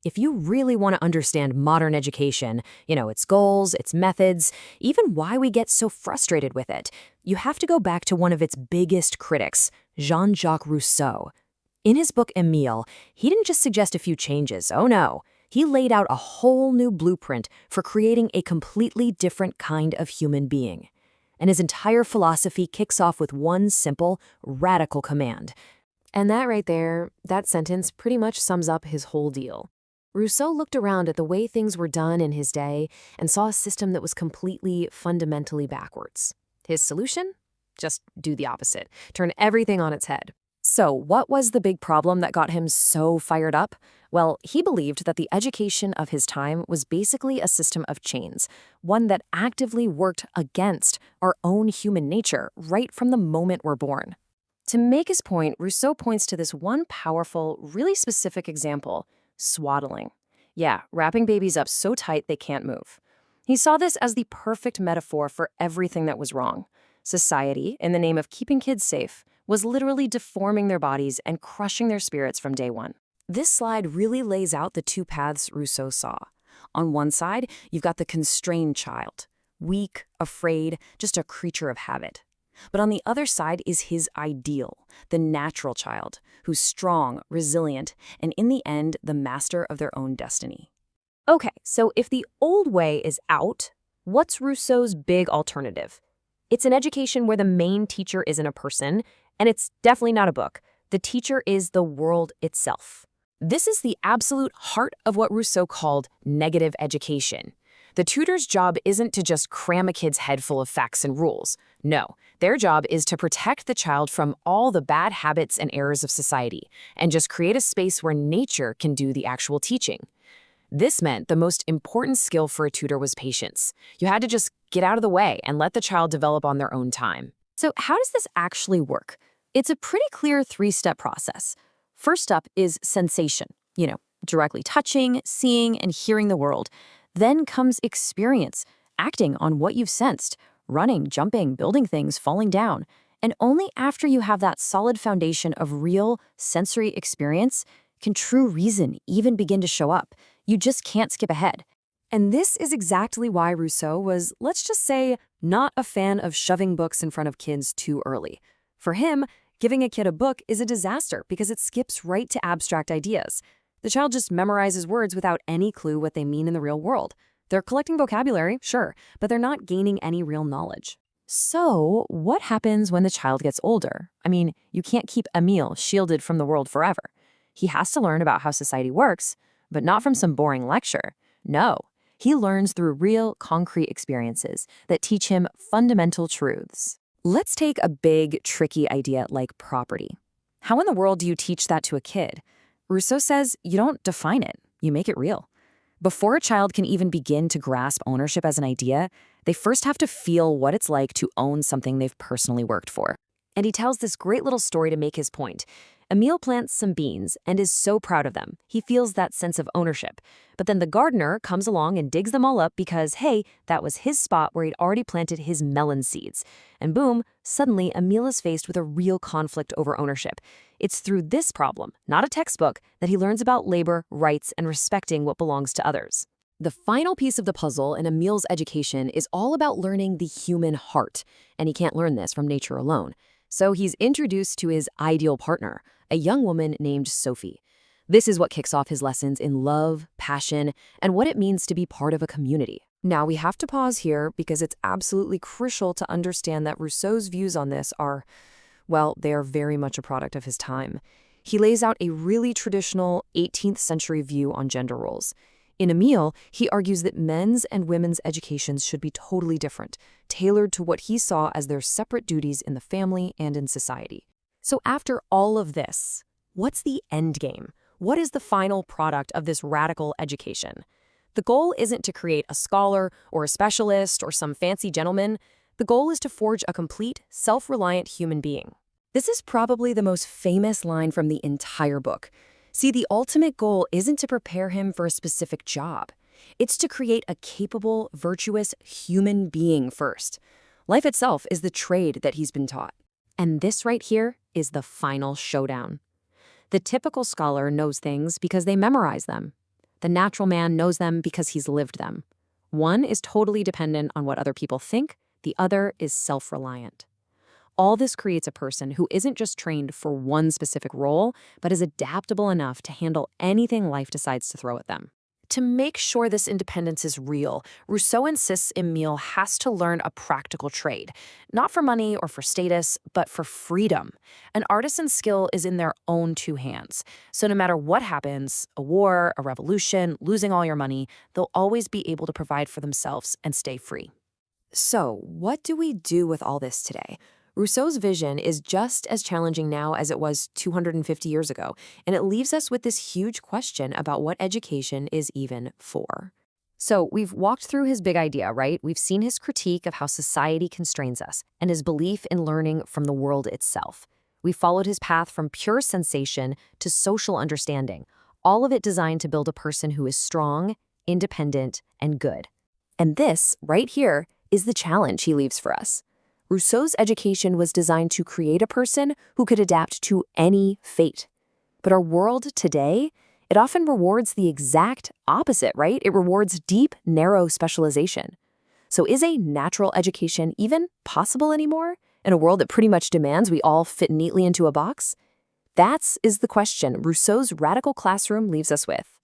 If you really want to understand modern education, its goals, its methods, even why we get so frustrated with it, you have to go back to one of its biggest critics, Jean-Jacques Rousseau. In his book Emile, he didn't just suggest a few changes, oh no. He laid out a whole new blueprint for creating a completely different kind of human being. And his entire philosophy kicks off with one simple, radical command. And that right there, that sentence pretty much sums up his whole deal. Rousseau looked around at the way things were done in his day and saw a system that was completely, fundamentally backwards. His solution? Just do the opposite. Turn everything on its head. So, what was the big problem that got him so fired up? Well, he believed that the education of his time was basically a system of chains, one that actively worked against our own human nature right from the moment we're born. To make his point, Rousseau points to this one powerful, really specific example: swaddling. Yeah, wrapping babies up so tight they can't move. He saw this as the perfect metaphor for everything that was wrong. Society, in the name of keeping kids safe, was literally deforming their bodies and crushing their spirits from day one. This slide really lays out the two paths Rousseau saw. On one side, you've got the constrained child, weak, afraid, just a creature of habit. But on the other side is his ideal, the natural child, who's strong, resilient, and in the end, the master of their own destiny. Okay, so if the old way is out, what's Rousseau's big alternative? It's an education where the main teacher isn't a person, and it's definitely not a book. The teacher is the world itself. This is the absolute heart of what Rousseau called negative education. The tutor's job isn't to just cram a kid's head full of facts and rules. No, their job is to protect the child from all the bad habits and errors of society and just create a space where nature can do the actual teaching. This meant the most important skill for a tutor was patience. You had to just get out of the way and let the child develop on their own time. So how does this actually work? It's a pretty clear three-step process. First up is sensation, directly touching, seeing, and hearing the world. Then comes experience, acting on what you've sensed, running, jumping, building things, falling down. And only after you have that solid foundation of real sensory experience can true reason even begin to show up. You just can't skip ahead. And this is exactly why Rousseau was, let's just say, not a fan of shoving books in front of kids too early. For him, giving a kid a book is a disaster because it skips right to abstract ideas. The child just memorizes words without any clue what they mean in the real world. They're collecting vocabulary, sure, but they're not gaining any real knowledge. So, what happens when the child gets older? I mean, you can't keep Emile shielded from the world forever. He has to learn about how society works, but not from some boring lecture. No, he learns through real, concrete experiences that teach him fundamental truths. Let's take a big, tricky idea like property. How in the world do you teach that to a kid? Rousseau says you don't define it, you make it real. Before a child can even begin to grasp ownership as an idea, they first have to feel what it's like to own something they've personally worked for. And he tells this great little story to make his point. Emile plants some beans and is so proud of them. He feels that sense of ownership. But then the gardener comes along and digs them all up because, hey, that was his spot where he'd already planted his melon seeds. And boom, suddenly Emile is faced with a real conflict over ownership. It's through this problem, not a textbook, that he learns about labor, rights, and respecting what belongs to others. The final piece of the puzzle in Emile's education is all about learning the human heart. And he can't learn this from nature alone. So he's introduced to his ideal partner, a young woman named Sophie. This is what kicks off his lessons in love, passion, and what it means to be part of a community. Now, we have to pause here because it's absolutely crucial to understand that Rousseau's views on this are, well, they are very much a product of his time. He lays out a really traditional 18th century view on gender roles. In Emile, he argues that men's and women's educations should be totally different, tailored to what he saw as their separate duties in the family and in society. So after all of this, what's the end game? What is the final product of this radical education? The goal isn't to create a scholar or a specialist or some fancy gentleman. The goal is to forge a complete, self-reliant human being. This is probably the most famous line from the entire book. See, the ultimate goal isn't to prepare him for a specific job. It's to create a capable, virtuous human being first. Life itself is the trade that he's been taught. And this right here is the final showdown. The typical scholar knows things because they memorize them. The natural man knows them because he's lived them. One is totally dependent on what other people think, the other is self-reliant. All this creates a person who isn't just trained for one specific role, but is adaptable enough to handle anything life decides to throw at them. To make sure this independence is real, Rousseau insists Emile has to learn a practical trade, not for money or for status, but for freedom. An artisan's skill is in their own two hands. So no matter what happens, a war, a revolution, losing all your money, they'll always be able to provide for themselves and stay free. So, what do we do with all this today? Rousseau's vision is just as challenging now as it was 250 years ago, and it leaves us with this huge question about what education is even for. So, we've walked through his big idea, right? We've seen his critique of how society constrains us and his belief in learning from the world itself. We followed his path from pure sensation to social understanding, all of it designed to build a person who is strong, independent, and good. And this, right here, is the challenge he leaves for us. Rousseau's education was designed to create a person who could adapt to any fate. But our world today, it often rewards the exact opposite, right? It rewards deep, narrow specialization. So is a natural education even possible anymore in a world that pretty much demands we all fit neatly into a box? That is the question Rousseau's radical classroom leaves us with.